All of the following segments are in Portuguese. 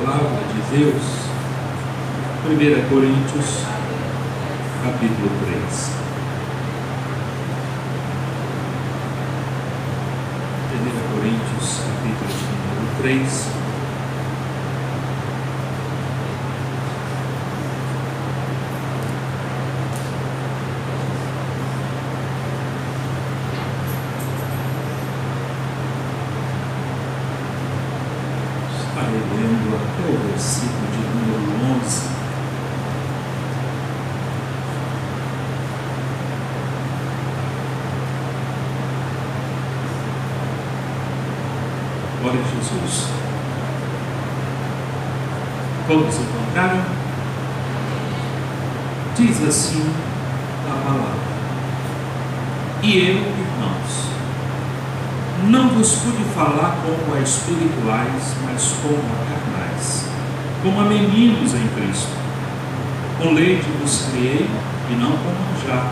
palavra de Deus, 1 Coríntios, capítulo 3. 1 Coríntios, capítulo número 3. Lendo até o versículo de número 11. Glória a Jesus. Todos encontraram? Diz assim a palavra: E eu, irmãos, não vos pude falar como a espirituais, mas como a carnais, como a meninos em Cristo. Com leite vos criei, e não com manjar,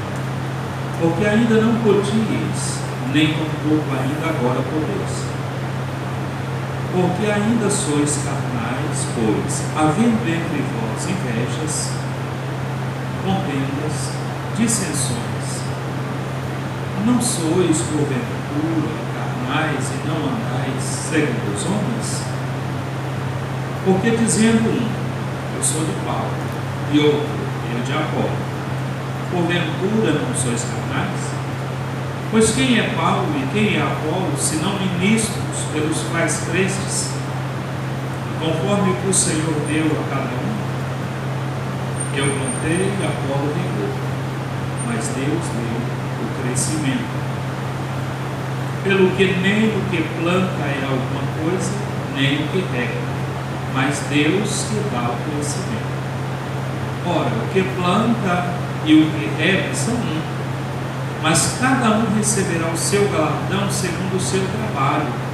porque ainda não podíeis, nem tampouco ainda agora podeis. Porque ainda sois carnais, pois, havendo entre vós invejas, contendas, dissensões, não sois porventura e não andais segundo os homens? Porque dizendo um, eu sou de Paulo, e outro, eu de Apolo, porventura não sois carnais? Pois quem é Paulo e quem é Apolo, senão ministros pelos quais crestes, conforme o que o Senhor deu a cada um? Eu plantei e Apolo regou, mas Deus deu o crescimento. Pelo que nem o que planta é alguma coisa, nem o que rega, mas Deus que dá o crescimento. Ora, o que planta e o que rega são um, mas cada um receberá o seu galardão segundo o seu trabalho.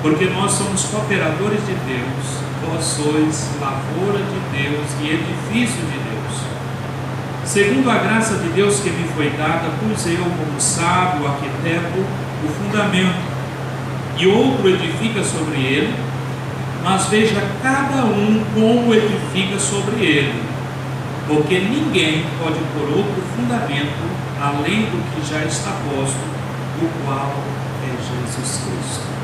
Porque nós somos cooperadores de Deus, vós sois lavoura de Deus e edifício de Deus. Segundo a graça de Deus que me foi dada, pus eu como sábio arquiteto o fundamento, e outro edifica sobre ele, mas veja cada um como edifica sobre ele, porque ninguém pode pôr outro fundamento além do que já está posto, o qual é Jesus Cristo.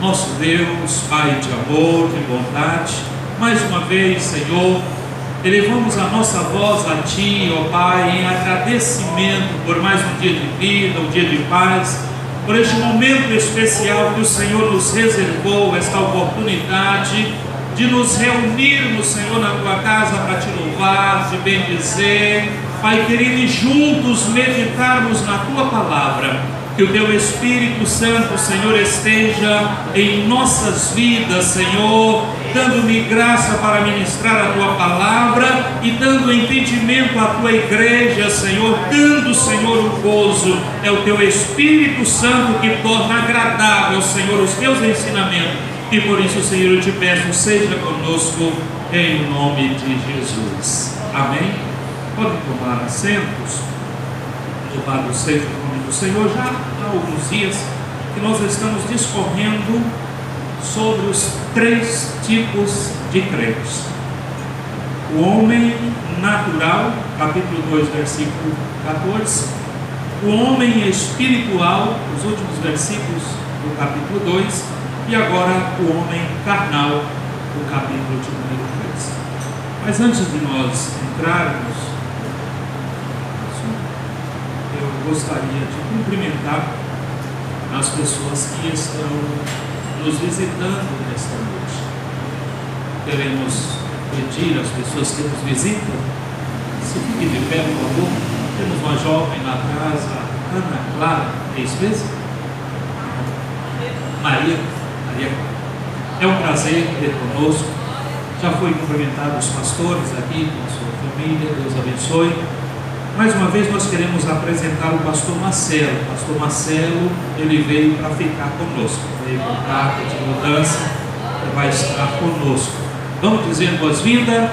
Nosso Deus, Pai de amor, de bondade, mais uma vez, Senhor, elevamos a nossa voz a Ti, ó Pai, em agradecimento por mais um dia de vida, um dia de paz, por este momento especial que o Senhor nos reservou, esta oportunidade de nos reunirmos, Senhor, na Tua casa para Te louvar, Te bendizer, Pai querido, e juntos meditarmos na Tua palavra. Que o Teu Espírito Santo, Senhor, esteja em nossas vidas, Senhor, dando-me graça para ministrar a Tua palavra e dando entendimento à Tua igreja, Senhor, dando, Senhor, o gozo. É o Teu Espírito Santo que torna agradável, Senhor, os Teus ensinamentos. E por isso, Senhor, eu te peço, seja conosco em nome de Jesus. Amém? Podem tomar assentos. Louvado seja o nome do Senhor. Já há alguns dias que nós estamos discorrendo sobre os 3 tipos de crentes. O homem natural, capítulo 2, versículo 14. O homem espiritual, os últimos versículos do capítulo 2. E agora o homem carnal, o capítulo de número 3. Mas antes de nós entrarmos, eu gostaria de cumprimentar as pessoas que estão nos visitando nesta noite. Queremos pedir às pessoas que nos visitam, se fiquem de pé, por favor. Temos uma jovem na casa, Ana Clara, é isso mesmo? Maria. É um prazer ter conosco. Já foi cumprimentado os pastores aqui com a sua família, Deus abençoe. Mais uma vez nós queremos apresentar o pastor Marcelo. O pastor Marcelo, ele veio para ficar conosco, veio com carta de mudança e vai estar conosco. Vamos dizer boas-vindas?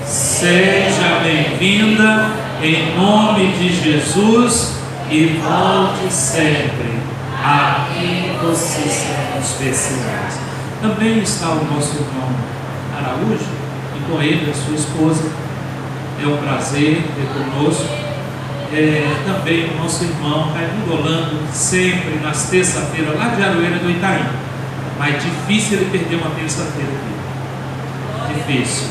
Seja bem-vinda em nome de Jesus e volte sempre. Aqui vocês são especiais. Também está o nosso irmão Araújo, e com ele a sua esposa. É um prazer ter conosco. Também o nosso irmão Raimundo Holando, sempre nas terça-feiras, lá de Aroeira do Itaim. Mas difícil ele perder uma terça-feira aqui. Difícil.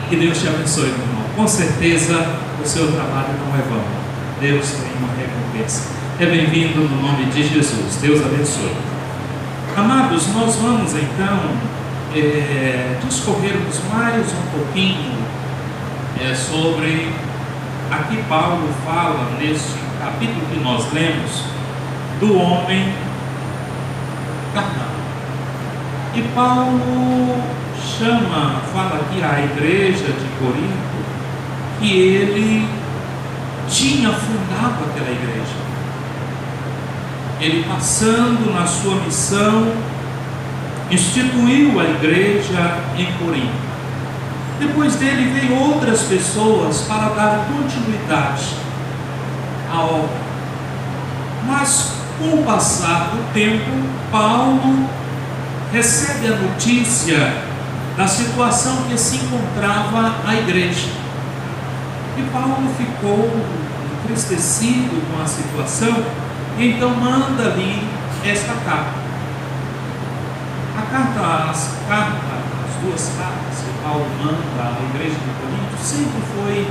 Que Deus te abençoe, meu irmão. Com certeza o seu trabalho não é vão. Deus tem uma recompensa. É bem-vindo no nome de Jesus. Deus abençoe. Amados, nós vamos então discorrermos mais um pouquinho sobre. Aqui Paulo fala neste capítulo que nós lemos do homem carnal. E Paulo fala aqui à igreja de Corinto que ele tinha fundado aquela igreja. Ele, passando na sua missão, instituiu a igreja em Corinto. Depois dele veio outras pessoas para dar continuidade à obra. Mas com o passar do tempo, Paulo recebe a notícia da situação que se encontrava a igreja. E Paulo ficou entristecido com a situação, e então manda ali esta carta. As duas cartas que Paulo manda à igreja de Corinto sempre foi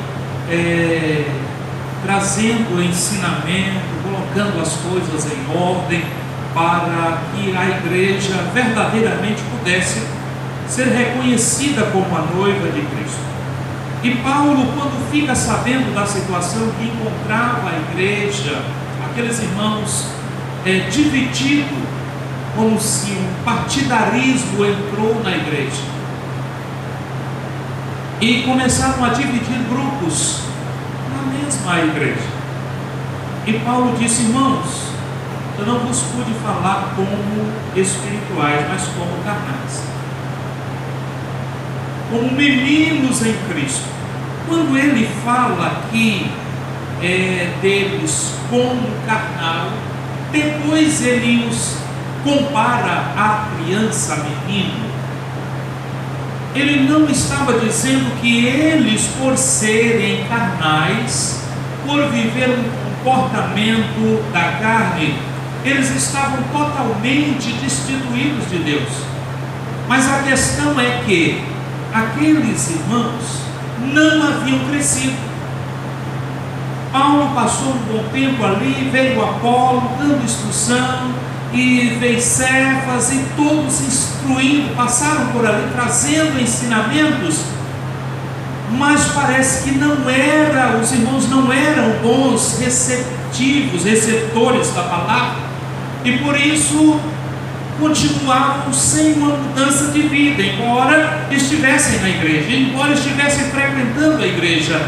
trazendo ensinamento, colocando as coisas em ordem para que a igreja verdadeiramente pudesse ser reconhecida como a noiva de Cristo. E Paulo, quando fica sabendo da situação que encontrava a igreja, aqueles irmãos divididos, como se um partidarismo entrou na igreja, e começaram a dividir grupos na mesma igreja. E Paulo disse: irmãos, eu não vos pude falar como espirituais, mas como carnais, como meninos em Cristo. Quando ele fala aqui deles como carnal, depois ele os compara à criança, menino. Ele não estava dizendo que eles, por serem carnais, por viver um comportamento da carne, eles estavam totalmente destituídos de Deus. Mas a questão é que aqueles irmãos não haviam crescido. Paulo passou um bom tempo ali, veio Apolo dando instrução, e veio Cefas, e todos instruindo, passaram por ali trazendo ensinamentos, mas parece que os irmãos não eram bons receptores da palavra, e por isso continuavam sem uma mudança de vida, embora estivessem na igreja, embora estivessem frequentando a igreja,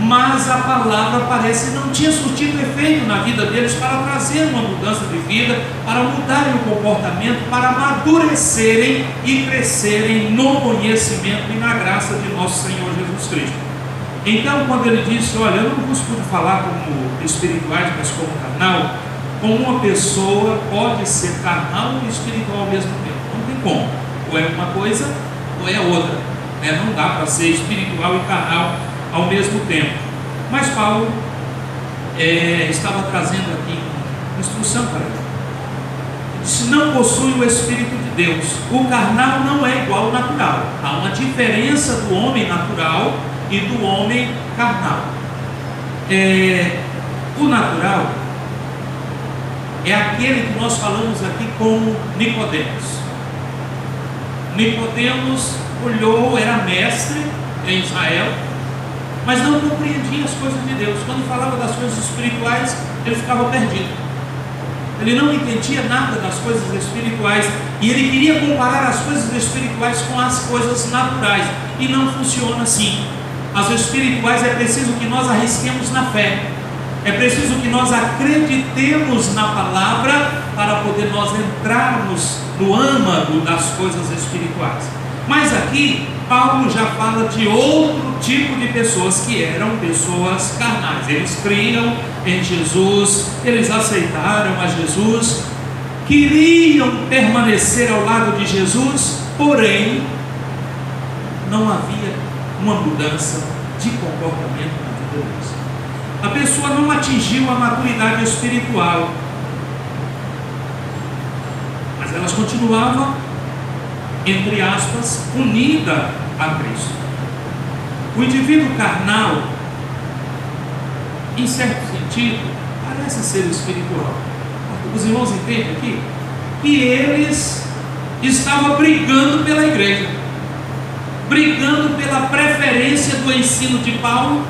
mas a palavra parece não tinha surtido efeito na vida deles para trazer uma mudança de vida, para mudarem o comportamento, para amadurecerem e crescerem no conhecimento e na graça de nosso Senhor Jesus Cristo. Então, quando ele disse: olha, eu não vos pude falar como espirituais, mas como carnal, como uma pessoa pode ser carnal e espiritual ao mesmo tempo? Não tem como, ou é uma coisa ou é outra, não dá para ser espiritual e carnal ao mesmo tempo. Mas Paulo estava trazendo aqui uma instrução para ele. Ele disse: não possui o Espírito de Deus. O carnal não é igual ao natural. Há uma diferença do homem natural e do homem carnal. O natural é aquele que nós falamos aqui como Nicodemos. Nicodemos olhou, era mestre em Israel, mas não compreendia as coisas de Deus. Quando falava das coisas espirituais, ele ficava perdido. Ele não entendia nada das coisas espirituais, e ele queria comparar as coisas espirituais com as coisas naturais, e não funciona assim. As espirituais é preciso que nós arrisquemos na fé, é preciso que nós acreditemos na palavra para poder nós entrarmos no âmago das coisas espirituais. Mas aqui Paulo já fala de outro tipo de pessoas, que eram pessoas carnais. Eles criam em Jesus, eles aceitaram a Jesus, queriam permanecer ao lado de Jesus, porém não havia uma mudança de comportamento na vida deles. A pessoa não atingiu a maturidade espiritual, mas elas continuavam, entre aspas, unida a Cristo. O indivíduo carnal, em certo sentido, parece ser espiritual. Os irmãos entendem aqui que eles estavam brigando pela igreja, brigando pela preferência do ensino de Paulo,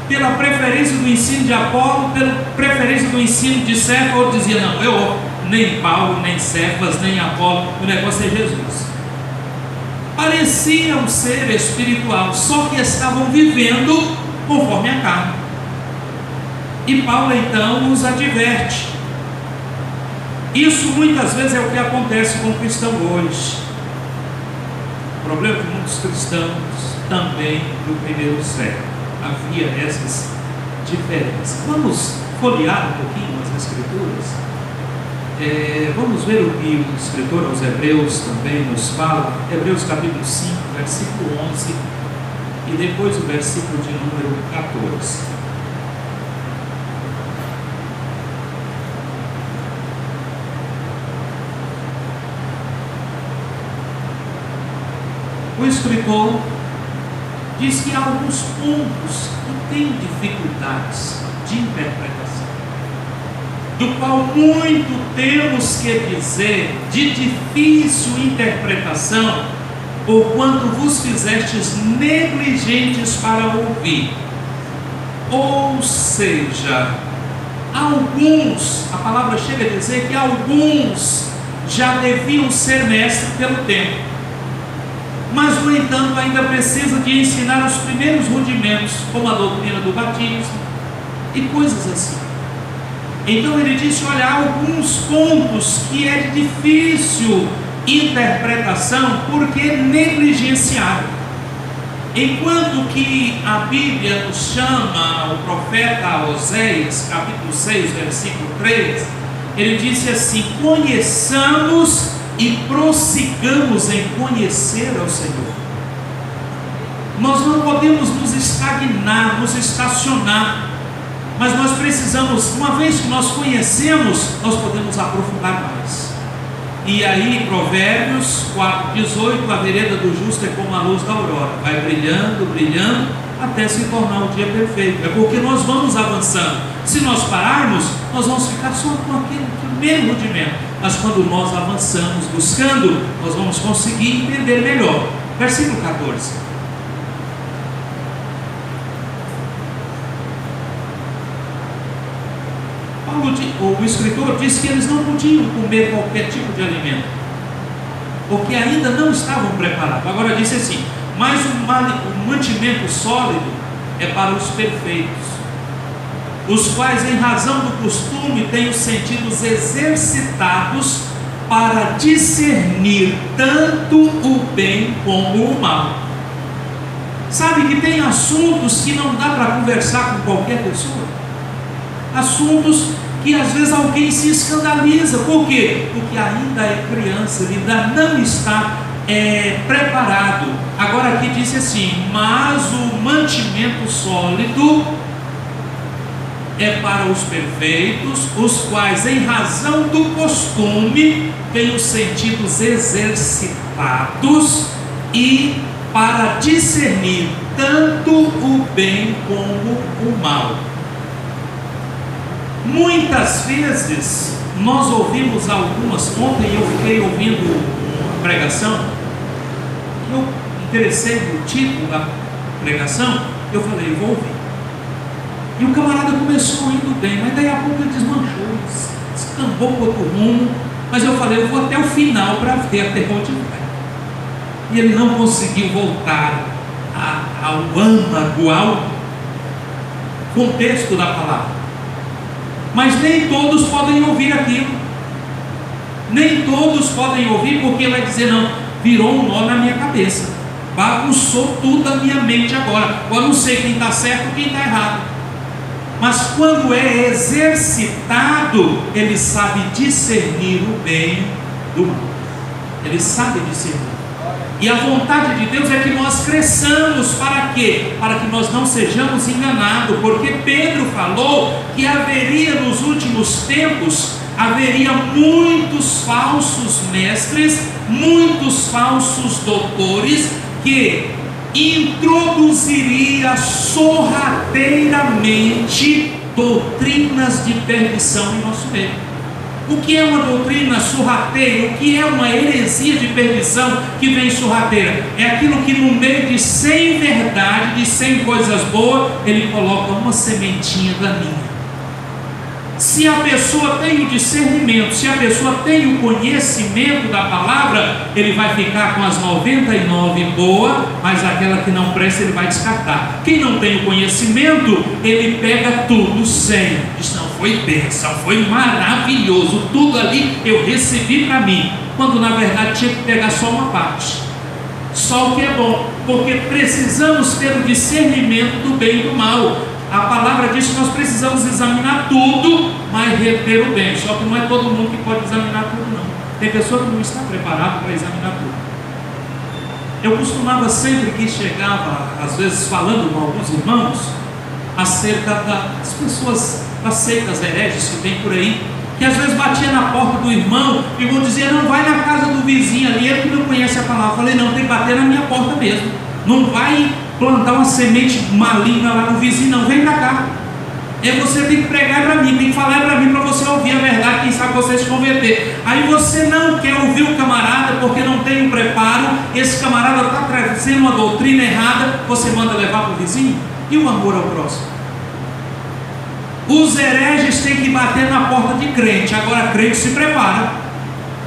pela preferência do ensino de Apolo, pela preferência do ensino de Cefas. Ou dizia: não, eu nem Paulo, nem Cefas, nem Apolo, o negócio é Jesus. Pareciam ser espiritual, só que estavam vivendo conforme a carne. E Paulo então os adverte. Isso muitas vezes é o que acontece com o cristão hoje. O problema é que muitos cristãos também do primeiro século havia essas diferenças. Vamos folhear um pouquinho as Escrituras. Vamos ver o que o escritor aos Hebreus também nos fala. Hebreus capítulo 5, versículo 11, e depois o versículo de número 14. O escritor diz que há alguns pontos que têm dificuldades de interpretação, do qual muito temos que dizer de difícil interpretação, porquanto vos fizestes negligentes para ouvir. Ou seja, alguns, a palavra chega a dizer que alguns já deviam ser mestres pelo tempo, mas no entanto ainda precisa de ensinar os primeiros rudimentos, como a doutrina do batismo e coisas assim. Então ele disse: olha, há alguns pontos que é de difícil interpretação porque negligenciaram. Enquanto que a Bíblia nos chama, o profeta Oséias, capítulo 6, versículo 3, ele disse assim: conheçamos e prossigamos em conhecer ao Senhor. Nós não podemos nos estagnar, nos estacionar, mas nós precisamos, uma vez que nós conhecemos, nós podemos aprofundar mais. E aí Provérbios 4,18: a vereda do justo é como a luz da aurora, vai brilhando, brilhando, até se tornar o dia perfeito. É porque nós vamos avançando. Se nós pararmos, nós vamos ficar só com aquele primeiro rudimento. Mas quando nós avançamos buscando, nós vamos conseguir entender melhor. Versículo 14. O escritor diz que eles não podiam comer qualquer tipo de alimento, porque ainda não estavam preparados. Agora disse assim: mas o mantimento sólido é para os perfeitos, os quais em razão do costume têm os sentidos exercitados para discernir tanto o bem como o mal. Sabe que tem assuntos que não dá para conversar com qualquer pessoa, assuntos que às vezes alguém se escandaliza. Por quê? Porque ainda é criança, ele ainda não está preparado. Agora aqui disse assim: mas o mantimento sólido é para os perfeitos, os quais em razão do costume têm os sentidos exercitados e para discernir tanto o bem como o mal. Muitas vezes nós ouvimos algumas. Ontem eu fiquei ouvindo uma pregação, eu interessei no título da pregação, eu falei: eu vou ouvir. E o camarada começou indo bem, mas daí a pouco ele desmanchou, descambou para outro rumo. Mas eu falei: eu vou até o final para ver até onde vai. E ele não conseguiu voltar ao âmago, ao contexto da palavra. Mas nem todos podem ouvir aquilo, nem todos podem ouvir, porque vai dizer: não, virou um nó na minha cabeça, bagunçou tudo a minha mente agora não sei quem está certo e quem está errado. mas quando é exercitado, ele sabe discernir o bem do mal. Ele sabe discernir. E a vontade de Deus é que nós cresçamos. Para quê? Para que nós não sejamos enganados, porque Pedro falou que haveria nos últimos tempos, haveria muitos falsos mestres, muitos falsos doutores, que introduziria sorrateiramente doutrinas de perdição em nosso meio. O que é uma doutrina sorrateira? O que é uma heresia de perdição que vem sorrateira? É aquilo que no meio de 100 verdades, de 100 coisas boas, ele coloca uma sementinha daninha. Se a pessoa tem o discernimento, se a pessoa tem o conhecimento da palavra, ele vai ficar com as 99 boas, mas aquela que não presta ele vai descartar. Quem não tem o conhecimento, ele pega tudo 100. Diz, não, foi bênção, foi maravilhoso, tudo ali eu recebi para mim, quando na verdade tinha que pegar só uma parte, só o que é bom, porque precisamos ter o discernimento do bem e do mal. A palavra diz que nós precisamos examinar tudo, mas reter o bem. Só que não é todo mundo que pode examinar tudo, não. Tem pessoa que não está preparada para examinar tudo. Eu costumava, sempre que chegava, às vezes falando com alguns irmãos, acerca das pessoas, das seitas hereges que tem por aí, que às vezes batia na porta do irmão, e o irmão dizia, não, vai na casa do vizinho ali, ele que não conhece a palavra. Eu falei, não, tem que bater na minha porta mesmo. Não vai plantar uma semente maligna lá no vizinho, não, vem pra cá. Você tem que pregar para mim, tem que falar para mim, para você ouvir a verdade, quem sabe você se converter. Aí você não quer ouvir o camarada porque não tem um preparo, esse camarada está trazendo uma doutrina errada, você manda levar para o vizinho? E o amor ao próximo? Os hereges têm que bater na porta de crente, agora crente se prepara.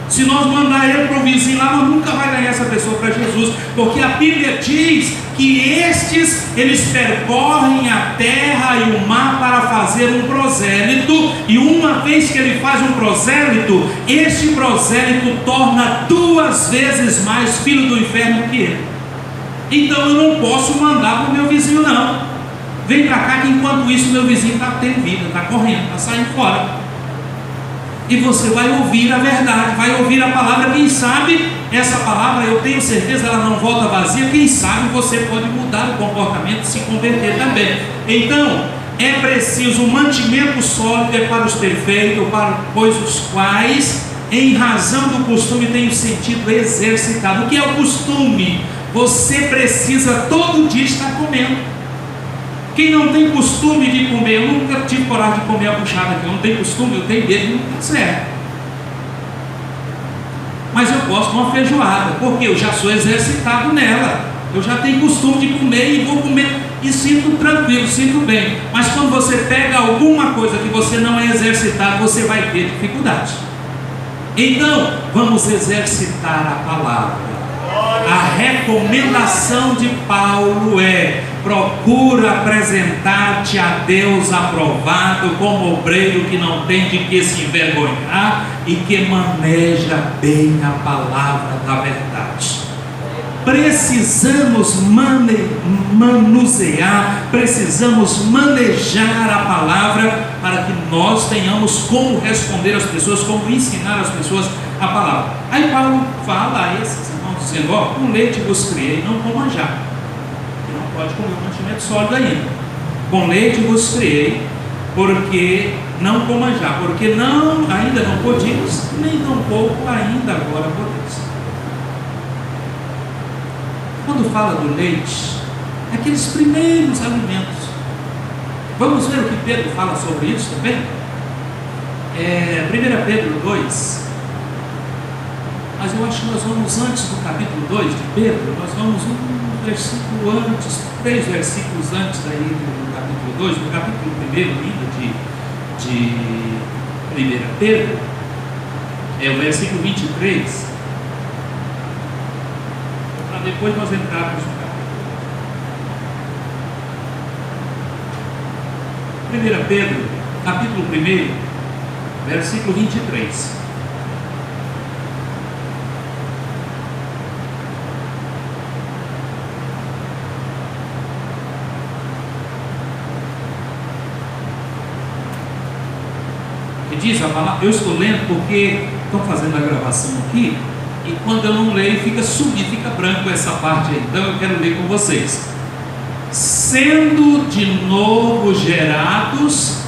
Se nós mandar ele para o vizinho lá, nós nunca vai ganhar essa pessoa para Jesus, porque a Bíblia diz que estes, eles percorrem a terra e o mar para fazer um prosélito, e uma vez que ele faz um prosélito, este prosélito torna 2 vezes mais filho do inferno que ele. Então eu não posso mandar para o meu vizinho, não. Vem para cá que enquanto isso meu vizinho está tendo vida, está correndo, está saindo fora. E você vai ouvir a verdade, vai ouvir a palavra. Quem sabe essa palavra, eu tenho certeza, ela não volta vazia. Quem sabe você pode mudar o comportamento e se converter também. Então é preciso um mantimento sólido, é para os perfeitos, pois os quais em razão do costume tem o sentido exercitado. O que é o costume? Você precisa todo dia estar comendo. Quem não tem costume de comer, eu nunca tive coragem de comer a buchada aqui, eu não tenho costume, eu tenho medo, não está certo. Mas eu gosto de uma feijoada, porque eu já sou exercitado nela, eu já tenho costume de comer e vou comer, e sinto tranquilo, sinto bem. Mas quando você pega alguma coisa que você não é exercitado, você vai ter dificuldade. Então, vamos exercitar a palavra. A recomendação de Paulo é: procura apresentar-te a Deus aprovado, como obreiro que não tem de que se envergonhar e que maneja bem a palavra da verdade. Precisamos manusear, precisamos manejar a palavra para que nós tenhamos como responder às pessoas, como ensinar às pessoas a palavra. Aí Paulo fala a esses irmãos dizendo: ó, com leite vos criei, não com manjar. Não pode comer um mantimento sólido ainda. Com leite vos criei, porque não com manjar, porque não, ainda não podíamos, nem tampouco ainda agora podeis. Quando fala do leite, é aqueles primeiros alimentos. Vamos ver o que Pedro fala sobre isso também? 1 Pedro 2, mas eu acho que nós vamos antes do capítulo 2 de Pedro, nós vamos um versículo antes, 3 versículos antes aí do capítulo 2, no capítulo 1 ainda de 1 Pedro, é o versículo 23, para depois nós entrarmos no capítulo. 1 Pedro, capítulo 1, versículo 23. diz a palavra. Eu estou lendo porque estão fazendo a gravação aqui, e quando eu não leio fica sumido, fica branco essa parte aí. Então eu quero ler com vocês. Sendo de novo gerados,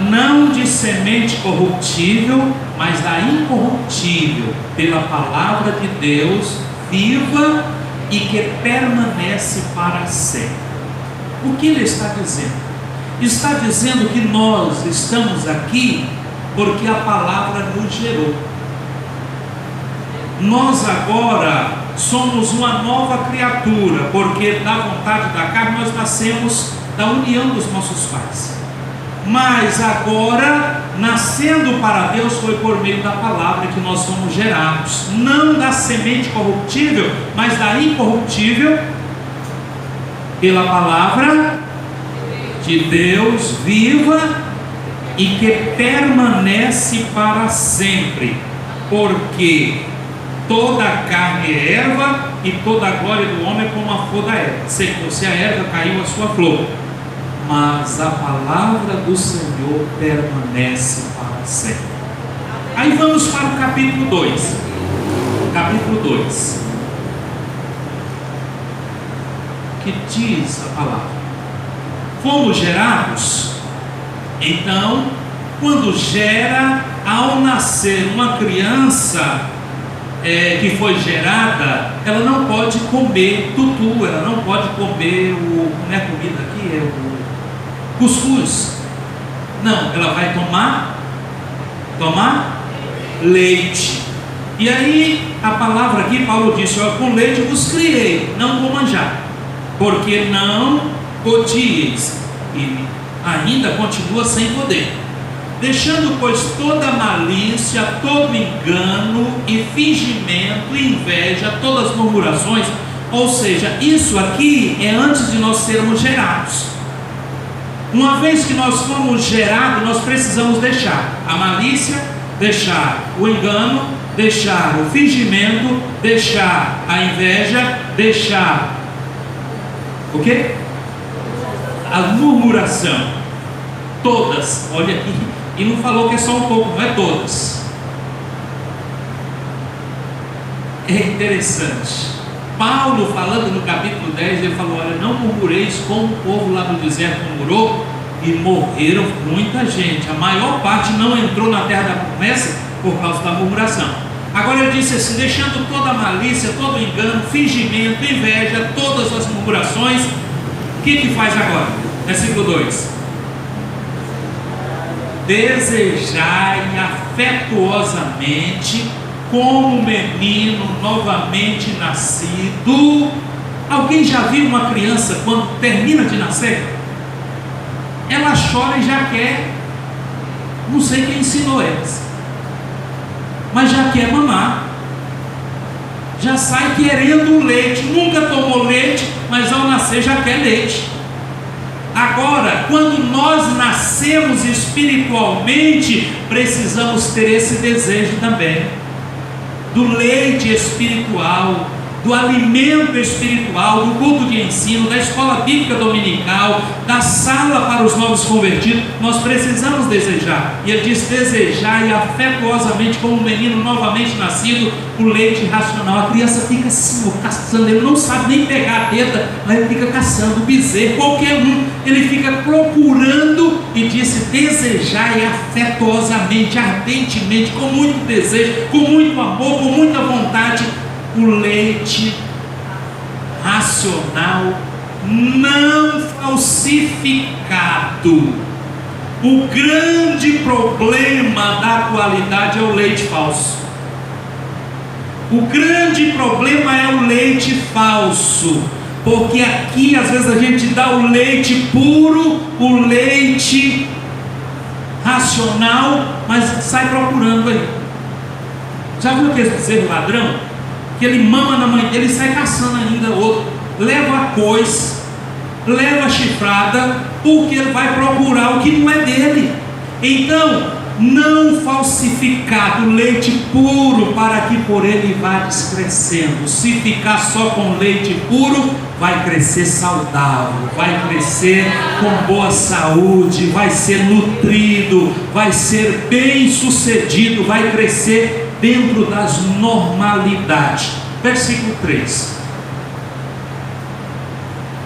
não de semente corruptível, mas da incorruptível, pela palavra de Deus, viva e que permanece para sempre. O que ele está dizendo? Está dizendo que nós estamos aqui porque a palavra nos gerou. Nós agora somos uma nova criatura, porque da vontade da carne nós nascemos da união dos nossos pais. Mas agora, nascendo para Deus, foi por meio da palavra que nós somos gerados, não da semente corruptível, mas da incorruptível, pela palavra de Deus viva e que permanece para sempre, porque toda a carne é erva e toda a glória do homem é como a flor da erva. Secou-se a erva, caiu a sua flor, mas a palavra do Senhor permanece para sempre. Aí vamos para o capítulo 2. Capítulo 2. Que diz a palavra: fomos gerados. Então, quando gera, ao nascer uma criança que foi gerada, ela não pode comer tutu, ela não pode comer como é a comida aqui? É o cuscuz. Não, ela vai tomar leite. E aí a palavra aqui, Paulo disse: com leite vos criei, não com manjar, porque não odieis. E ainda continua sem poder, deixando pois toda malícia, todo engano e fingimento, inveja, todas as murmurações. Ou seja, isso aqui é antes de nós sermos gerados. Uma vez que nós fomos gerados, nós precisamos deixar a malícia, deixar o engano, deixar o fingimento, deixar a inveja, deixar o quê? A murmuração. Todas, olha aqui, e não falou que é só um pouco, não é todas. É interessante. Paulo, falando no capítulo 10, ele falou: olha, não murmureis como o povo lá do deserto murmurou, e morreram muita gente. A maior parte não entrou na terra da promessa por causa da murmuração. Agora ele disse assim: deixando toda a malícia, todo o engano, fingimento, inveja, todas as murmurações. O que faz agora? Versículo 2: desejai afetuosamente, como menino novamente nascido. Alguém já viu uma criança quando termina de nascer? Ela chora e já quer, não sei quem ensinou elas, mas já quer mamar, já sai querendo leite. Nunca tomou leite, mas ao nascer já quer leite. Agora, quando nós nascemos espiritualmente, precisamos ter esse desejo também, do leite espiritual, do alimento espiritual, do culto de ensino, da escola bíblica dominical, da sala para os novos convertidos. Nós precisamos desejar. E ele diz: desejai afetuosamente, como um menino novamente nascido, o leite racional. A criança fica assim, caçando, ele não sabe nem pegar a teta, mas ele fica caçando o bezerro, qualquer um, ele fica procurando. E disse: desejai afetuosamente, ardentemente, com muito desejo, com muito amor, com muita vontade, o leite racional, não falsificado. O grande problema da atualidade é o leite falso. O grande problema é o leite falso, porque aqui às vezes a gente dá o leite puro, o leite racional, mas sai procurando aí. Já viu aquele bezerro ladrão? Que ele mama na mãe dele e sai caçando ainda outro, leva a coisa, leva a chifrada, porque ele vai procurar o que não é dele. Então, não falsificado, leite puro, para que por ele vá crescendo. Se ficar só com leite puro, vai crescer saudável, vai crescer com boa saúde, vai ser nutrido, vai ser bem sucedido, vai crescer dentro das normalidades. Versículo 3: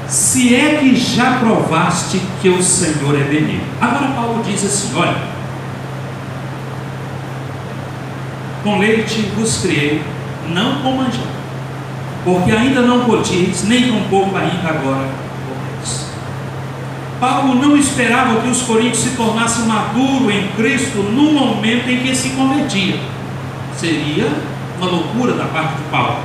se é que já provaste que o Senhor é benigno. Agora Paulo diz assim: olha, com leite vos criei, não com manjar, porque ainda não podíeis, nem com pouco ainda agora podeis. Paulo não esperava que os coríntios se tornassem maduros em Cristo no momento em que se convertia. Seria uma loucura da parte de Paulo.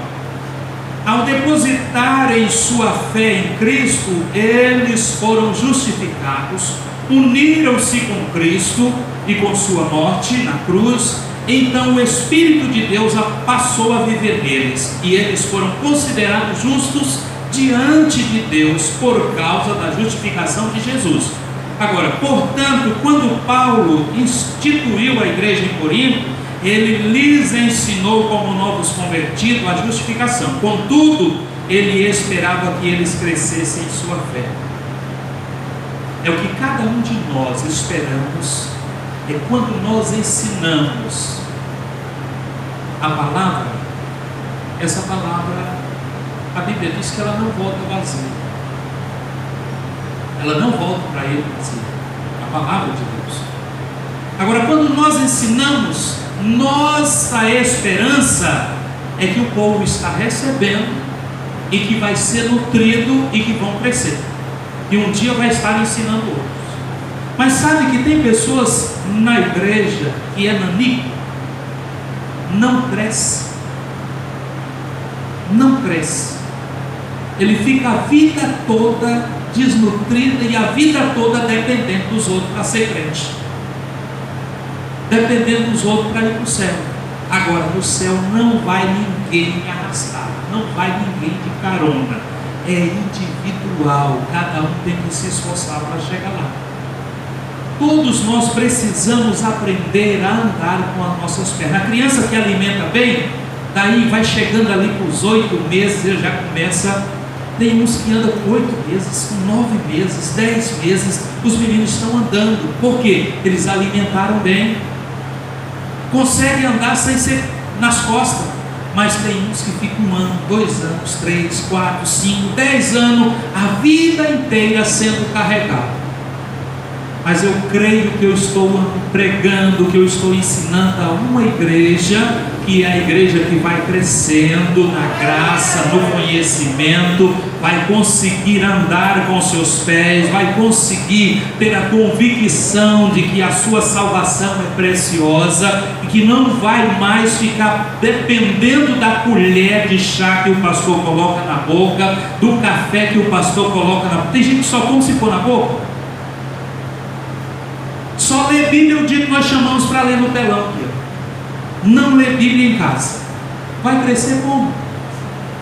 Ao depositarem sua fé em Cristo, eles foram justificados, uniram-se com Cristo e com sua morte na cruz. Então o Espírito de Deus passou a viver neles, e eles foram considerados justos diante de Deus por causa da justificação de Jesus. Agora, portanto, quando Paulo instituiu a igreja em Corinto, ele lhes ensinou como novos convertidos a justificação. Contudo, ele esperava que eles crescessem em sua fé. É o que cada um de nós esperamos. É quando nós ensinamos a palavra, essa palavra, a Bíblia diz que ela não volta vazia. Ela não volta para ele vazia. A palavra de Deus. Agora, quando nós ensinamos, nossa esperança é que o povo está recebendo e que vai ser nutrido e que vão crescer. E um dia vai estar ensinando outros. Mas sabe que tem pessoas na igreja que é nanico, não cresce, não cresce. Ele fica a vida toda desnutrido e a vida toda dependendo dos outros para ser crente, dependendo dos outros para ir para o céu. Agora, no céu não vai ninguém arrastar, não vai ninguém de carona, é individual, cada um tem que se esforçar para chegar lá. Todos nós precisamos aprender a andar com as nossas pernas. A criança que alimenta bem, daí vai chegando ali com os 8 meses, ele já começa. Tem uns que andam com 8 meses, com 9 meses, 10 meses, os meninos estão andando. Por quê? Eles alimentaram bem, conseguem andar sem ser nas costas. Mas tem uns que ficam 1 ano, 2 anos, 3, 4, 5, 10 anos, a vida inteira sendo carregado. Mas eu creio que eu estou pregando, que eu estou ensinando a uma igreja, que é a igreja que vai crescendo na graça, no conhecimento, vai conseguir andar com seus pés, vai conseguir ter a convicção de que a sua salvação é preciosa e que não vai mais ficar dependendo da colher de chá que o pastor coloca na boca, do café que o pastor coloca na boca. Tem gente que só come se pôr na boca. Só lê Bíblia o dia que nós chamamos para ler no telão aqui. Não lê Bíblia em casa. Vai crescer como?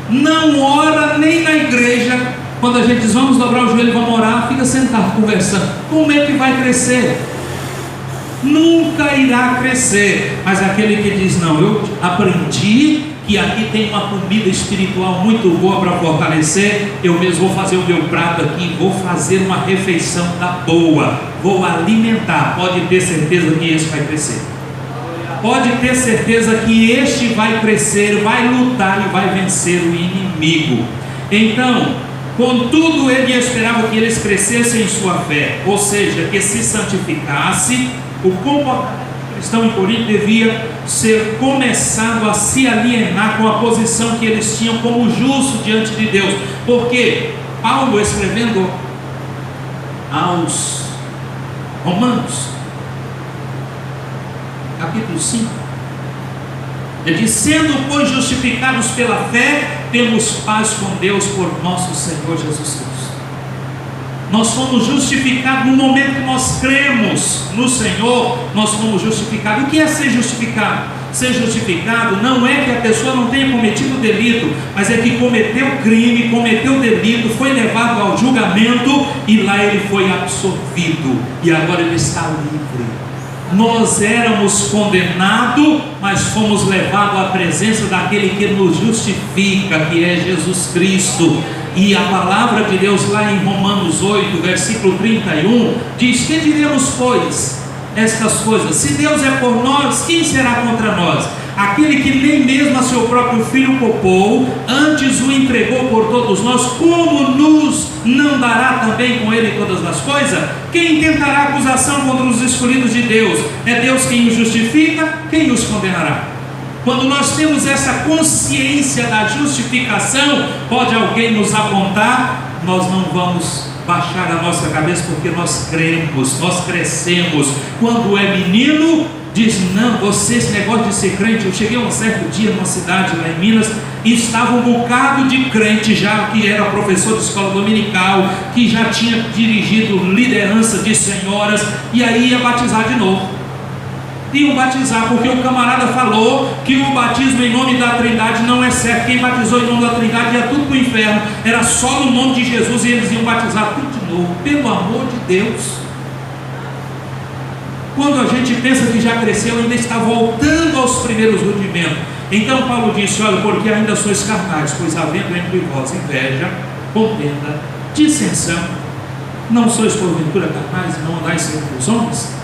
Não ora nem na igreja. Quando a gente diz vamos dobrar o joelho e vamos orar, fica sentado conversando. Como é que vai crescer? Nunca irá crescer. Mas aquele que diz não, eu aprendi que aqui tem uma comida espiritual muito boa para fortalecer, eu mesmo vou fazer o meu prato aqui, vou fazer uma refeição da boa, vou alimentar. Pode ter certeza que esse vai crescer. Pode ter certeza que este vai crescer, vai lutar e vai vencer o inimigo. Então, contudo, ele esperava que eles crescessem em sua fé, ou seja, que se santificasse. O comportamento cristão em Corinto devia ser começado a se alienar com a posição que eles tinham como justo diante de Deus. Porque Paulo, escrevendo aos Romanos, capítulo 5, ele diz: sendo pois justificados pela fé, temos paz com Deus por nosso Senhor Jesus Cristo. Nós fomos justificados no momento que nós cremos no Senhor, nós fomos justificados. O que é ser justificado? Ser justificado não é que a pessoa não tenha cometido delito, mas é que cometeu crime, cometeu delito, foi levado ao julgamento e lá ele foi absolvido e agora ele está livre. Nós éramos condenados, mas fomos levados à presença daquele que nos justifica, que é Jesus Cristo. E a palavra de Deus lá em Romanos 8, versículo 31, diz: que diremos, pois, estas coisas? Se Deus é por nós, quem será contra nós? Aquele que nem mesmo a seu próprio Filho poupou, antes o entregou por todos nós, como nos não dará também com ele todas as coisas? Quem tentará acusação contra os escolhidos de Deus? É Deus quem os justifica, quem os condenará? Quando nós temos essa consciência da justificação, pode alguém nos apontar, nós não vamos baixar a nossa cabeça, porque nós cremos, nós crescemos. Quando é menino, diz: não, você, esse negócio de ser crente. Eu cheguei um certo dia numa cidade lá em Minas, e estava um bocado de crente já, que era professor de escola dominical, que já tinha dirigido liderança de senhoras, e aí ia batizar de novo. Iam batizar, porque o camarada falou que o batismo em nome da Trindade não é certo. Quem batizou em nome da Trindade ia tudo para o inferno, era só no nome de Jesus, e eles iam batizar tudo de novo. Pelo amor de Deus! Quando a gente pensa que já cresceu, ainda está voltando aos primeiros rudimentos. Então Paulo disse: olha, porque ainda sois carnais, pois havendo entre vós inveja, contenda, dissensão, não sois porventura carnais e não andais segundo os homens?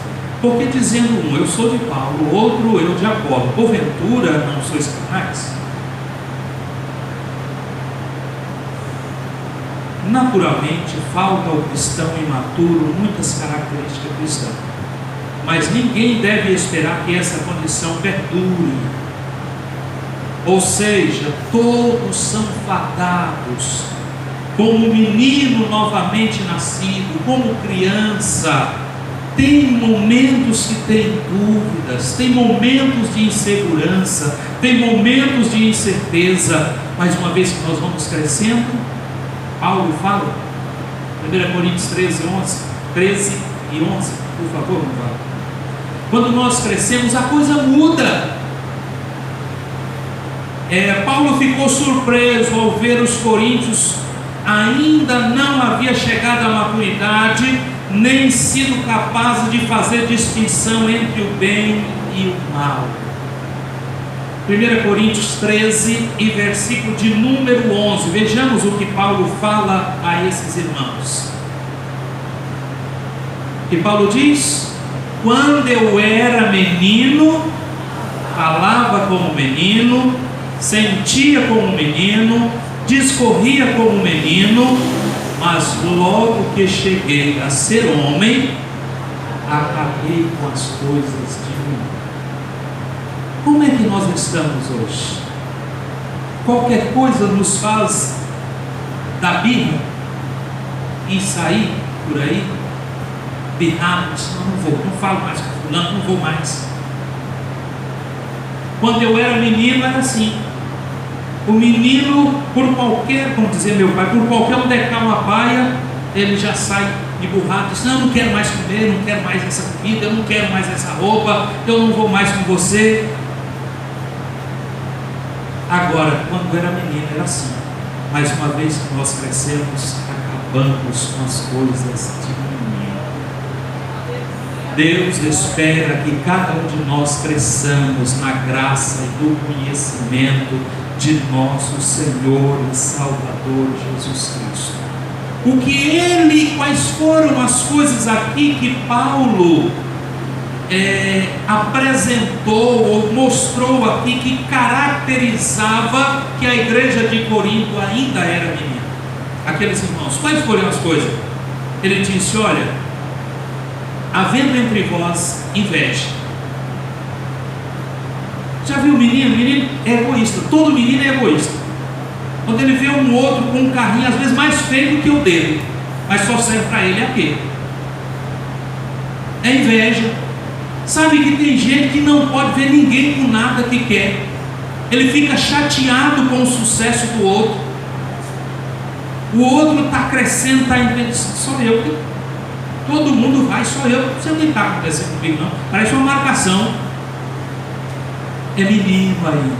Porque dizendo um, eu sou de Paulo, o outro, eu de Apolo, porventura não sois carnais? Naturalmente, falta ao cristão imaturo muitas características cristãs, mas ninguém deve esperar que essa condição perdure. Ou seja, todos são fadados, como menino novamente nascido, como criança. Tem momentos que tem dúvidas, tem momentos de insegurança, tem momentos de incerteza, mas uma vez que nós vamos crescendo, Paulo fala, 1 Coríntios 13 e 11, por favor, não vale. Quando nós crescemos, a coisa muda. Paulo ficou surpreso ao ver os coríntios, ainda não havia chegado à maturidade, nem sido capazes de fazer distinção entre o bem e o mal. 1 Coríntios 13 e versículo de número 11, vejamos o que Paulo fala a esses irmãos. Que Paulo diz: quando eu era menino, falava como menino, sentia como menino, discorria como menino, mas logo que cheguei a ser homem, acabei com as coisas de mim. Como é que nós estamos hoje? Qualquer coisa nos faz dar birra e sair por aí, birramos: não vou, não falo mais com fulano, não vou mais. Quando eu era menino era assim. O menino, por qualquer, como dizia meu pai, por qualquer um decar uma paia, ele já sai de burrado, diz: não quero mais comer, não quero mais essa comida, eu não quero mais essa roupa, eu não vou mais com você. Agora, quando era menino era assim, mas uma vez que nós crescemos, acabamos com as coisas de menino. Deus espera que cada um de nós cresçamos na graça e do conhecimento de nosso Senhor e Salvador Jesus Cristo. Quais foram as coisas aqui que Paulo apresentou ou mostrou aqui que caracterizava que a igreja de Corinto ainda era menina? Aqueles irmãos, quais foram as coisas? Ele disse: olha, havendo entre vós inveja. Já viu menino? Menino é egoísta, todo menino é egoísta. Quando ele vê um outro com um carrinho, às vezes mais feio do que o dele, mas só serve para ele aquele. É inveja. Sabe que tem gente que não pode ver ninguém com nada que quer. Ele fica chateado com o sucesso do outro. O outro está crescendo, está inventando. Só eu. Todo mundo vai, só eu. Você não está acontecendo comigo, não. Parece uma marcação. É menino ainda.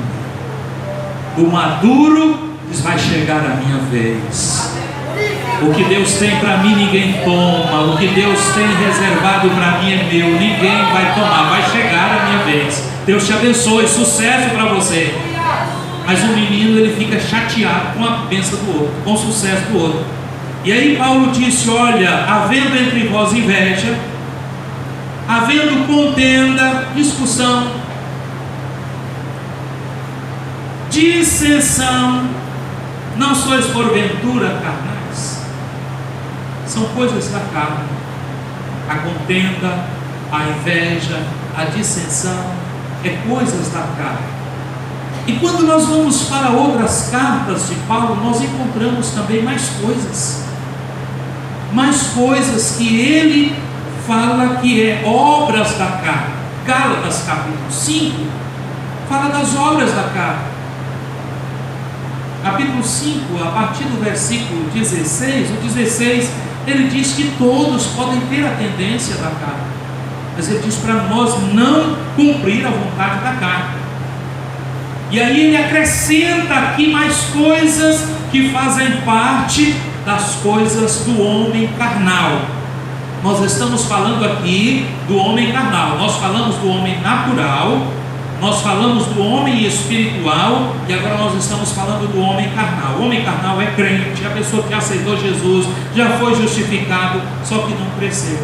O maduro diz: vai chegar a minha vez. O que Deus tem para mim ninguém toma. O que Deus tem reservado para mim é meu. Ninguém vai tomar. Vai chegar a minha vez. Deus te abençoe. Sucesso para você. Mas o menino, ele fica chateado com a bênção do outro, com o sucesso do outro. E aí Paulo disse: olha, havendo entre vós inveja, havendo contenda, discussão, dissensão, não sois porventura carnais. São coisas da carne. A contenda, a inveja, a dissensão, é coisas da carne. E quando nós vamos para outras cartas de Paulo, nós encontramos também mais coisas que ele fala que é obras da carne. Gálatas capítulo 5 fala das obras da carne. Capítulo 5, a partir do versículo 16, o 16, ele diz que todos podem ter a tendência da carne, mas ele diz para nós não cumprir a vontade da carne. E aí ele acrescenta aqui mais coisas que fazem parte das coisas do homem carnal. Nós estamos falando aqui do homem carnal. Nós falamos do homem natural, nós falamos do homem espiritual, e agora nós estamos falando do homem carnal. O homem carnal é crente, a pessoa que aceitou Jesus, já foi justificado, só que não cresceu.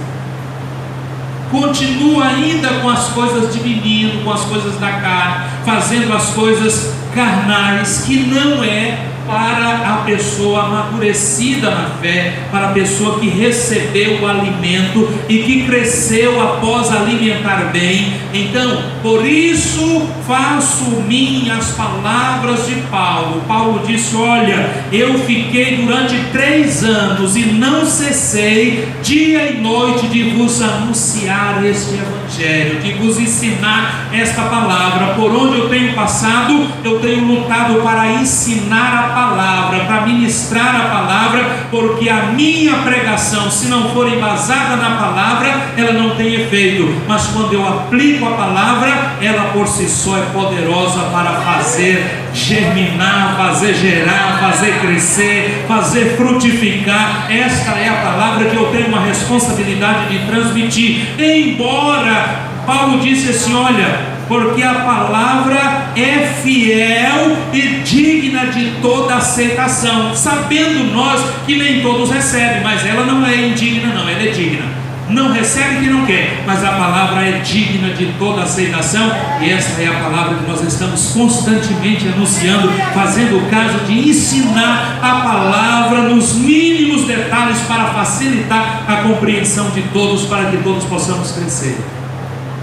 Continua ainda com as coisas de menino, com as coisas da carne, fazendo as coisas carnais, que não é para a pessoa amadurecida na fé, para a pessoa que recebeu o alimento e que cresceu após alimentar bem. Então, por isso faço minhas palavras de Paulo. Paulo disse: olha, eu fiquei durante 3 anos e não cessei dia e noite de vos anunciar este evangelho, de vos ensinar esta palavra. Por onde eu tenho passado, eu tenho lutado para ensinar a palavra, para ministrar a palavra, porque a minha pregação, se não for embasada na palavra, ela não tem efeito. Mas quando eu aplico a palavra, ela por si só é poderosa para fazer germinar, fazer gerar, fazer crescer, fazer frutificar. Esta é a palavra que eu tenho uma responsabilidade de transmitir. Embora Paulo disse assim: olha, porque a palavra é fiel e digna de toda aceitação, sabendo nós que nem todos recebem, mas ela não é indigna, não, ela é digna. Não recebe que não quer, mas a palavra é digna de toda aceitação, e essa é a palavra que nós estamos constantemente anunciando, fazendo o caso de ensinar a palavra nos mínimos detalhes para facilitar a compreensão de todos, para que todos possamos crescer.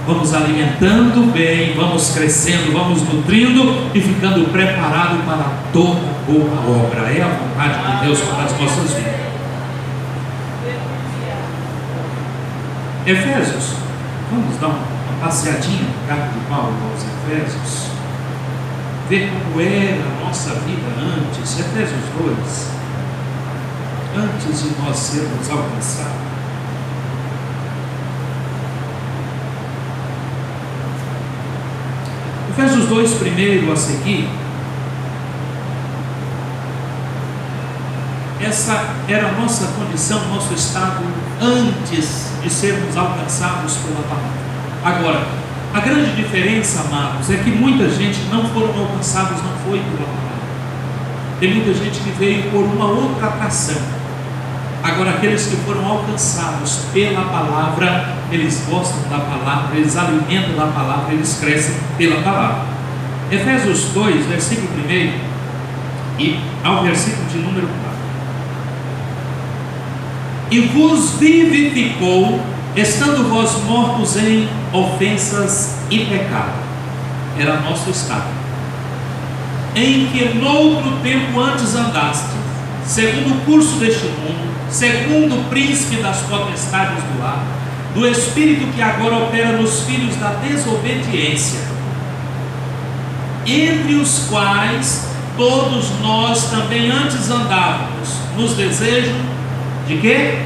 Vamos alimentando bem, vamos crescendo, vamos nutrindo e ficando preparado para toda boa obra. É a vontade de Deus para as nossas vidas. Efésios, vamos dar uma passeadinha na carta de Paulo aos Efésios, ver como era a nossa vida antes. Efésios 2, antes de nós sermos alcançados. Efésios 2, primeiro a seguir. Essa era a nossa condição, nosso estado antes de sermos alcançados pela palavra. Agora, a grande diferença, amados, é que muita gente não foram alcançados, não foi pela palavra. Tem muita gente que veio por uma outra atração. Agora, aqueles que foram alcançados pela palavra, eles gostam da palavra, eles alimentam da palavra, eles crescem pela palavra. Efésios 2, versículo 1 e ao versículo de número 4. E vos vivificou, estando vós mortos em ofensas e pecado. Era nosso estado. Em que noutro tempo antes andaste, segundo o curso deste mundo, segundo o príncipe das potestades do ar, do espírito que agora opera nos filhos da desobediência, entre os quais todos nós também antes andávamos, nos desejos de quê?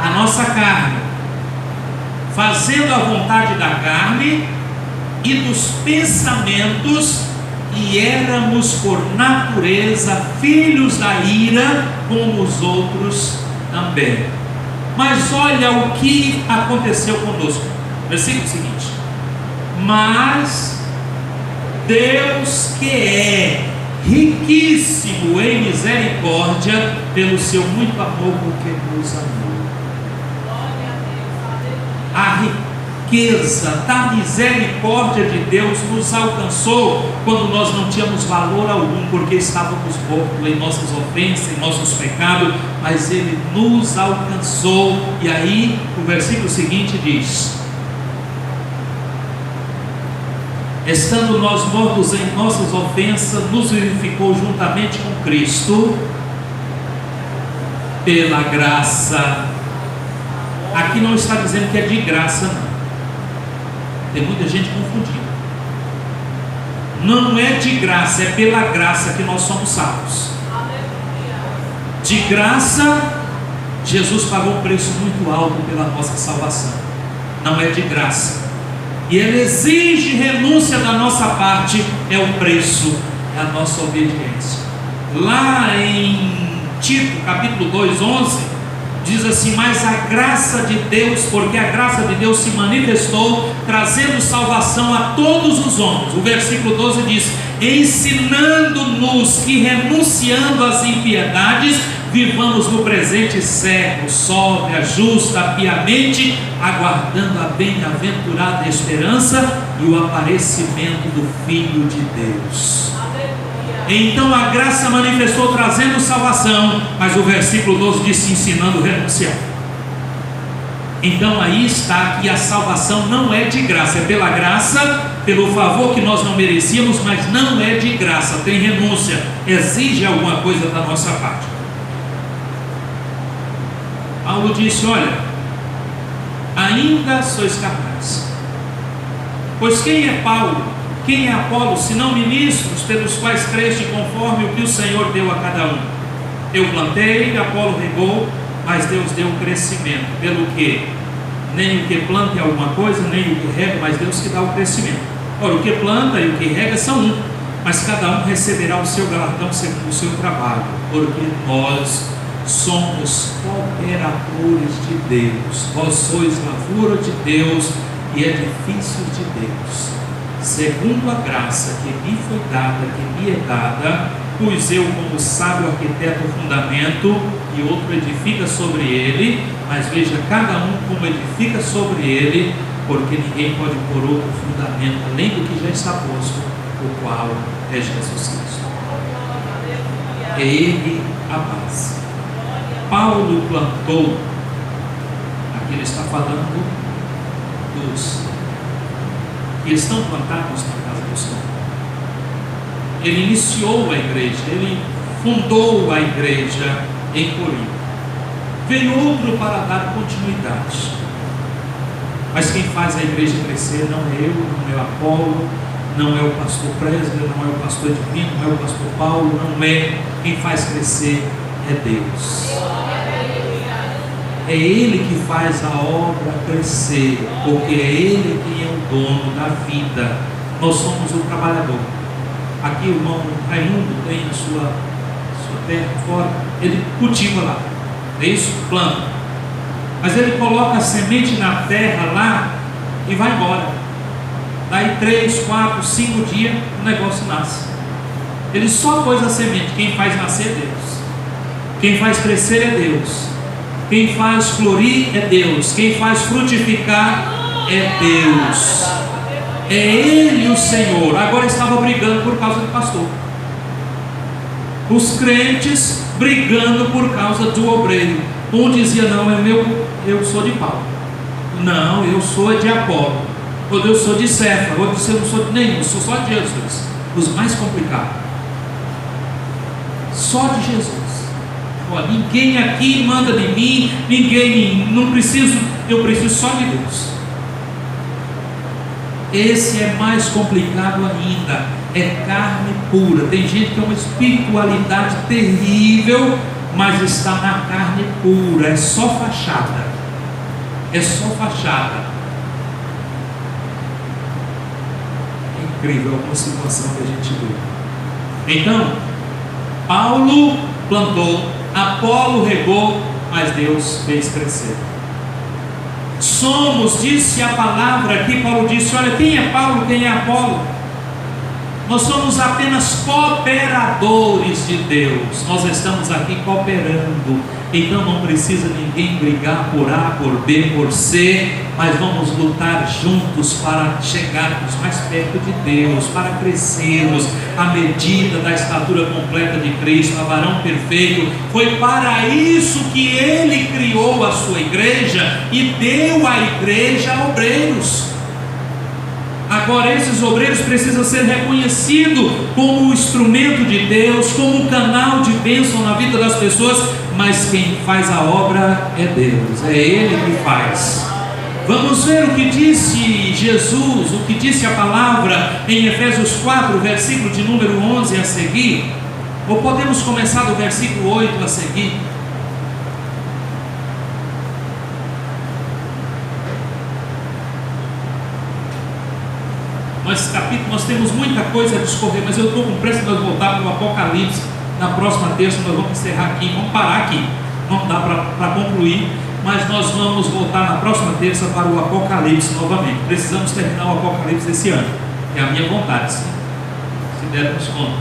A nossa carne, fazendo a vontade da carne e dos pensamentos, e éramos por natureza filhos da ira, como os outros também. Mas olha o que aconteceu conosco. Versículo seguinte: mas Deus, que é riquíssimo em misericórdia, pelo seu muito amor porque nos amou. A riqueza da misericórdia de Deus nos alcançou quando nós não tínhamos valor algum, porque estávamos mortos em nossas ofensas, em nossos pecados, mas Ele nos alcançou. E aí o versículo seguinte diz: estando nós mortos em nossas ofensas, nos vivificou juntamente com Cristo. Pela graça. Aqui não está dizendo que é de graça, não. Tem muita gente confundindo. Não é de graça, é pela graça que nós somos salvos. De graça, Jesus pagou um preço muito alto pela nossa salvação. Não é de graça. E Ele exige renúncia da nossa parte, é o preço, é a nossa obediência. Lá em Tito, capítulo 2:11, diz assim: mas a graça de Deus, porque a graça de Deus se manifestou, trazendo salvação a todos os homens. O versículo 12 diz: ensinando-nos que, renunciando às impiedades, vivamos no presente século sóbria, justa, piamente, aguardando a bem-aventurada esperança e o aparecimento do Filho de Deus. Então a graça manifestou trazendo salvação, mas o versículo 12 diz: ensinando a renunciar. Então aí está que a salvação não é de graça, é pela graça, pelo favor que nós não merecíamos, mas não é de graça, tem renúncia, exige alguma coisa da nossa parte. Paulo disse: olha, ainda sois carnais. Pois quem é Paulo? Quem é Apolo, senão ministros pelos quais creste conforme o que o Senhor deu a cada um? Eu plantei, Apolo regou, mas Deus deu o crescimento. Pelo que nem o que planta é alguma coisa, nem o que rega, mas Deus que dá o crescimento. Ora, o que planta e o que rega são um, mas cada um receberá o seu galardão segundo o seu trabalho, porque nós somos cooperadores de Deus. Vós sois lavura de Deus e edifícios de Deus, segundo a graça que me foi dada, que me é dada. Pus eu como sábio arquiteto o fundamento, e outro edifica sobre ele, mas veja cada um como edifica sobre ele, porque ninguém pode pôr outro fundamento além do que já está posto, o qual é Jesus Cristo. É Ele a base. Paulo plantou, aqui ele está falando dos que estão plantados na casa do Senhor. Ele iniciou a igreja, ele fundou a igreja em Corinto. Veio outro para dar continuidade. Mas quem faz a igreja crescer não é eu, não é o Apolo, não é o pastor Presley, não é o pastor Edmino, não é o pastor Paulo, não é. Quem faz crescer é Deus. É Ele que faz a obra crescer, porque é Ele quem é o dono da vida. Nós somos o trabalhador. Aqui o irmão Raimundo tem a sua terra fora, ele cultiva lá, é isso? Planta. Mas ele coloca a semente na terra lá e vai embora. Daí 3, 4, 5 dias o negócio nasce. Ele só pôs a semente. Quem faz nascer é Deus. Quem faz crescer é Deus. Quem faz florir é Deus. Quem faz frutificar é Deus. É Ele o Senhor. Agora estava brigando por causa do pastor. Os crentes brigando por causa do obreiro. Um dizia: não, é meu, eu sou de Paulo. Não, eu sou de Apolo. Ou eu sou de Cefas. Ou eu não sou de nenhum, eu sou só de Jesus. Os mais complicados. Só de Jesus. Ó, ninguém aqui manda de mim. Ninguém, não preciso. Eu preciso só de Deus. Esse é mais complicado ainda. É carne pura. Tem gente que é uma espiritualidade terrível, mas está na carne pura. É só fachada. É só fachada. Incrível a continuação que a gente vê. Então, Paulo plantou, Apolo regou, mas Deus fez crescer. Somos, disse a palavra aqui, Paulo disse, olha, quem é Paulo, quem é Apolo? Nós somos apenas cooperadores de Deus. Nós estamos aqui cooperando. Então não precisa ninguém brigar por A, por B, por C, mas vamos lutar juntos para chegarmos mais perto de Deus, para crescermos à medida da estatura completa de Cristo, a varão perfeito. Foi para isso que Ele criou a sua igreja e deu à igreja obreiros. Agora esses obreiros precisam ser reconhecidos como o instrumento de Deus, como o canal de bênção na vida das pessoas, mas quem faz a obra é Deus, é Ele que faz. Vamos ver o que disse Jesus, o que disse a palavra em Efésios 4, versículo de número 11 a seguir, ou podemos começar do versículo 8 a seguir. Nesse capítulo nós temos muita coisa a discorrer, mas eu estou com pressa de nós voltar para o Apocalipse. Na próxima terça nós vamos encerrar aqui, vamos parar aqui, não dá para concluir, mas nós vamos voltar na próxima terça para o Apocalipse novamente. Precisamos terminar o Apocalipse esse ano, é a minha vontade, se dermos conta.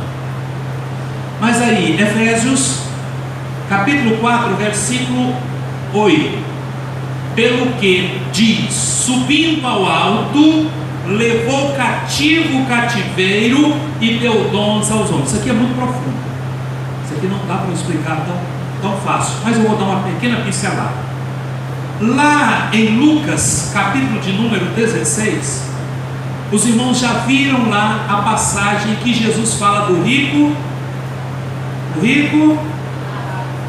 Mas aí, Efésios capítulo 4, versículo 8, pelo que diz, subindo ao alto, levou cativo o cativeiro e deu dons aos homens. Isso aqui é muito profundo, isso aqui não dá para explicar tão fácil, mas eu vou dar uma pequena pincelada. Lá em Lucas, capítulo de número 16, os irmãos já viram lá a passagem que Jesus fala do rico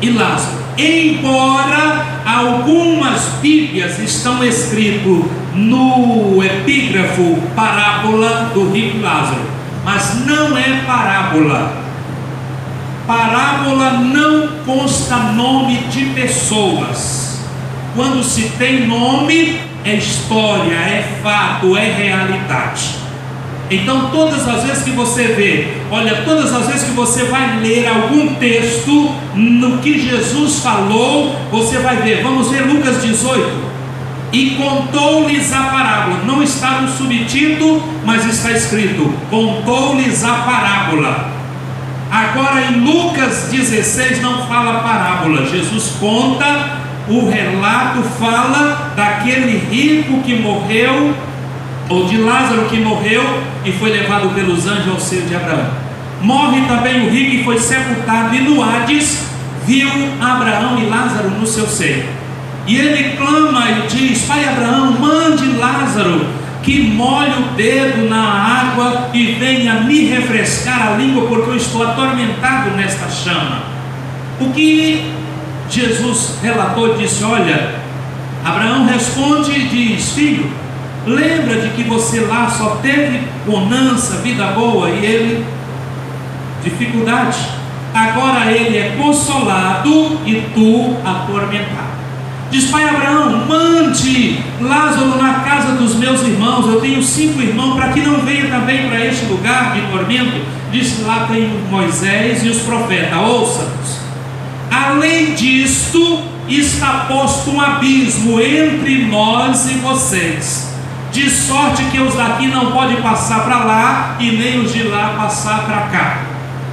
e Lázaro. Embora algumas bíblias estão escrito no epígrafo parábola do rico Lázaro, mas não é parábola. Parábola não consta nome de pessoas. Quando se tem nome, é história, é fato, é realidade. Então todas as vezes que você vê, olha, todas as vezes que você vai ler algum texto no que Jesus falou, você vai ver, vamos ver Lucas 18, e contou-lhes a parábola, não está no subtítulo, mas está escrito, contou-lhes a parábola. Agora em Lucas 16 não fala parábola, Jesus conta, o relato fala daquele rico que morreu, ou de Lázaro que morreu e foi levado pelos anjos ao seio de Abraão. Morre também o rico e foi sepultado, e no Hades viu Abraão e Lázaro no seu seio. E ele clama e diz: Pai Abraão, mande Lázaro que molhe o dedo na água e venha me refrescar a língua, porque eu estou atormentado nesta chama. O que Jesus relatou e disse: olha, Abraão responde e diz: filho, lembra de que você lá só teve bonança, vida boa, e ele dificuldade. Agora ele é consolado e tu atormentado. Diz: pai Abraão, mande Lázaro na casa dos meus irmãos, eu tenho 5 irmãos, para que não venha também para este lugar de tormento. Diz: lá tem Moisés e os profetas, ouça-nos. Além disto, está posto um abismo entre nós e vocês, de sorte que os daqui não podem passar para lá, e nem os de lá passar para cá.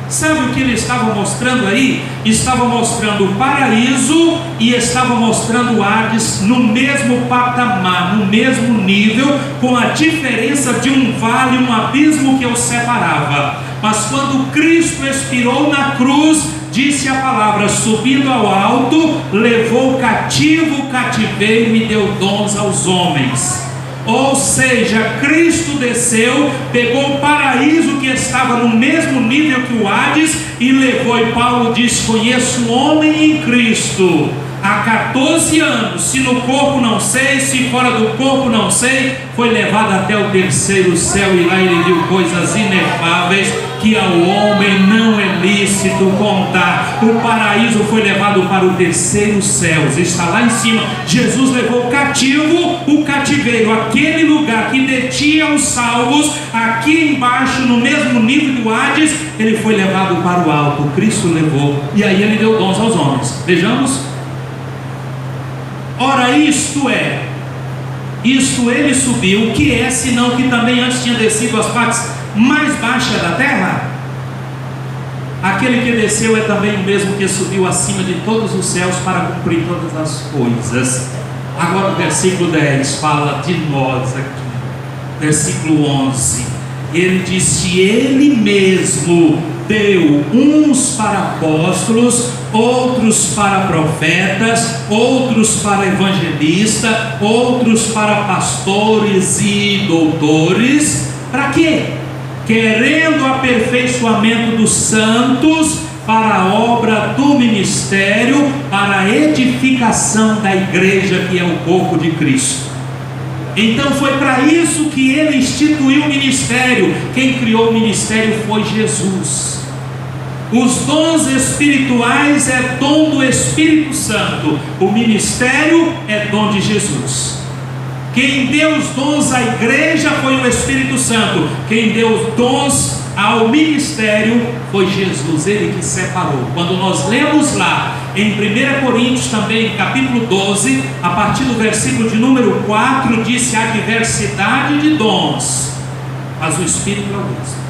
Sabe o que ele estava mostrando aí? Estava mostrando o paraíso e estava mostrando o Hades no mesmo patamar, no mesmo nível, com a diferença de um vale, um abismo que os separava. Mas quando Cristo expirou na cruz, disse a palavra: subindo ao alto, levou cativo o cativeiro e deu dons aos homens. Ou seja, Cristo desceu, pegou o paraíso que estava no mesmo nível que o Hades e levou. E Paulo diz: conheço um homem em Cristo há 14 anos, se no corpo não sei, se fora do corpo não sei, foi levado até o terceiro céu, e lá ele viu coisas inefáveis que ao homem não é lícito contar. O paraíso foi levado para o terceiro céu, está lá em cima. Jesus levou cativo o cativeiro, aquele lugar que detinha os salvos, aqui embaixo, no mesmo nível do Hades, ele foi levado para o alto. Cristo levou, e aí ele deu dons aos homens. Vejamos. Ora, isto ele subiu, o que é, senão que também antes tinha descido às partes mais baixas da terra? Aquele que desceu é também o mesmo que subiu acima de todos os céus para cumprir todas as coisas. Agora o versículo 10 fala de nós aqui. Versículo 11, ele disse: ele mesmo deu uns para apóstolos, outros para profetas, outros para evangelistas, outros para pastores e doutores. Para quê? Querendo o aperfeiçoamento dos santos, para a obra do ministério, para a edificação da igreja, que é o corpo de Cristo. Então foi para isso que ele instituiu o ministério. Quem criou o ministério foi Jesus. Os dons espirituais é dom do Espírito Santo, o ministério é dom de Jesus. Quem deu os dons à igreja foi o Espírito Santo. Quem deu os dons ao ministério foi Jesus, ele que separou. Quando nós lemos lá em 1 Coríntios também, capítulo 12, a partir do versículo de número 4, diz que há diversidade de dons, mas o Espírito é o mesmo.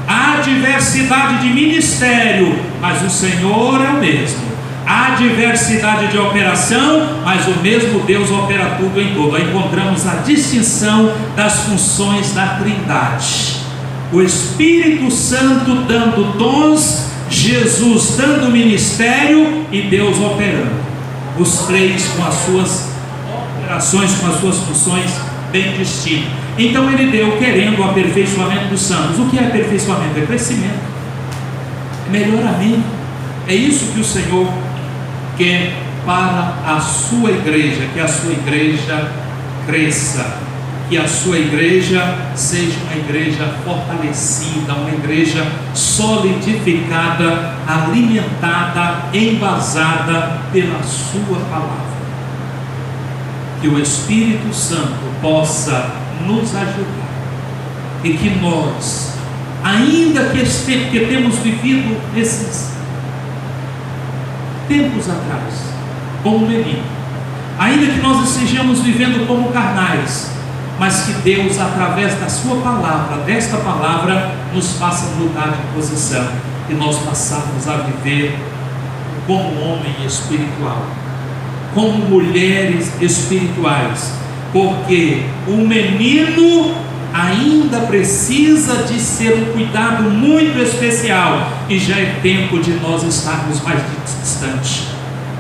Há diversidade de ministério, mas o Senhor é o mesmo. Há diversidade de operação, mas o mesmo Deus opera tudo em todo. Aí encontramos a distinção das funções da Trindade. O Espírito Santo dando dons, Jesus dando ministério e Deus operando. Os três com as suas operações, com as suas funções bem distintas. Então ele deu querendo o aperfeiçoamento dos santos. O que é aperfeiçoamento? É crescimento, é melhoramento. É isso que o Senhor quer para a sua igreja, que a sua igreja cresça, que a sua igreja seja uma igreja fortalecida, uma igreja solidificada, alimentada, embasada pela sua palavra. Que o Espírito Santo possa nos ajudar e que nós, ainda que temos vivido esses tempos atrás, como menino, ainda que nós estejamos vivendo como carnais, mas que Deus, através da sua palavra, desta palavra, nos faça mudar de posição e nós passarmos a viver como homem espiritual, como mulheres espirituais, porque o menino ainda precisa de ser um cuidado muito especial, e já é tempo de nós estarmos mais distantes,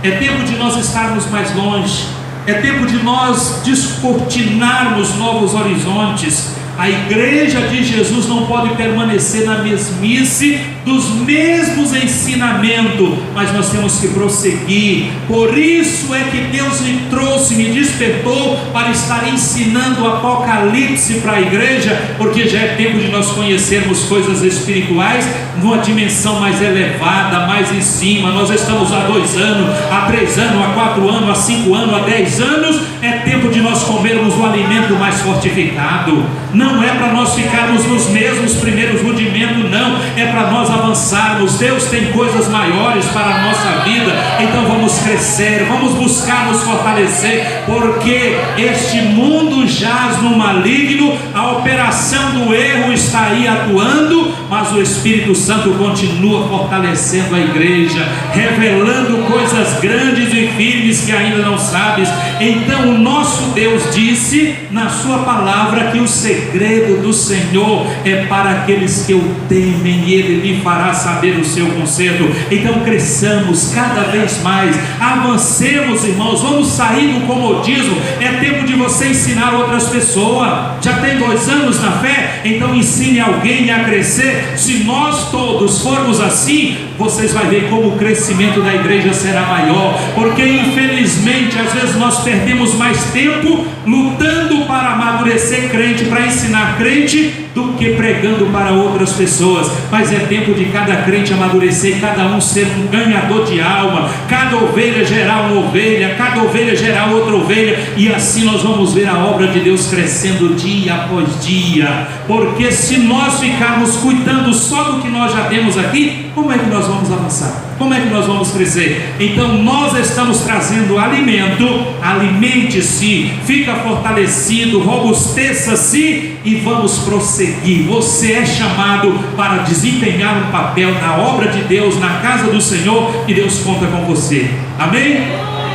é tempo de nós estarmos mais longe, é tempo de nós descortinarmos novos horizontes. A igreja de Jesus não pode permanecer na mesmice dos mesmos ensinamentos, mas nós temos que prosseguir. Por isso é que Deus me trouxe, me despertou para estar ensinando o Apocalipse para a igreja, porque já é tempo de nós conhecermos coisas espirituais numa dimensão mais elevada, mais em cima. Nós estamos há 2 anos, há 3 anos, há 4 anos, há 5 anos, há 10 anos. É tempo de nós comermos o alimento mais fortificado. Não é para nós ficarmos nos mesmos primeiros rudimentos, não, é para nós avançarmos. Deus tem coisas maiores para a nossa vida, então vamos crescer, vamos buscar nos fortalecer, porque este mundo jaz no maligno, a operação do erro está aí atuando, mas o Espírito Santo continua fortalecendo a igreja, revelando coisas grandes e firmes que ainda não sabes. Então o nosso Deus disse na sua palavra que o segredo do Senhor é para aqueles que o temem, e Ele lhe fará saber o seu conselho. Então cresçamos cada vez mais, avancemos, irmãos, vamos sair do comodismo. É tempo de você ensinar outras pessoas. Já tem 2 anos na fé, então ensine alguém a crescer. Se nós todos formos assim, vocês vão ver como o crescimento da igreja será maior, porque infelizmente às vezes nós perdemos mais tempo lutando para amadurecer crente, para ensinar crente, do que pregando para outras pessoas. Mas é tempo de cada crente amadurecer, cada um ser um ganhador de alma, cada ovelha gerar uma ovelha, cada ovelha gerar outra ovelha, e assim nós vamos ver a obra de Deus crescendo dia após dia. Porque se nós ficarmos cuidando só do que nós já temos aqui, como é que nós vamos avançar? Como é que nós vamos crescer? Então nós estamos trazendo alimento. Alimente-se, fica fortalecido, robusteça-se e vamos prosseguir. Você é chamado para desempenhar um papel na obra de Deus, na casa do Senhor, e Deus conta com você. Amém?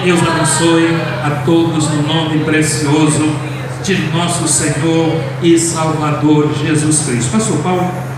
Deus abençoe a todos no nome precioso de nosso Senhor e Salvador Jesus Cristo. Pastor Paulo.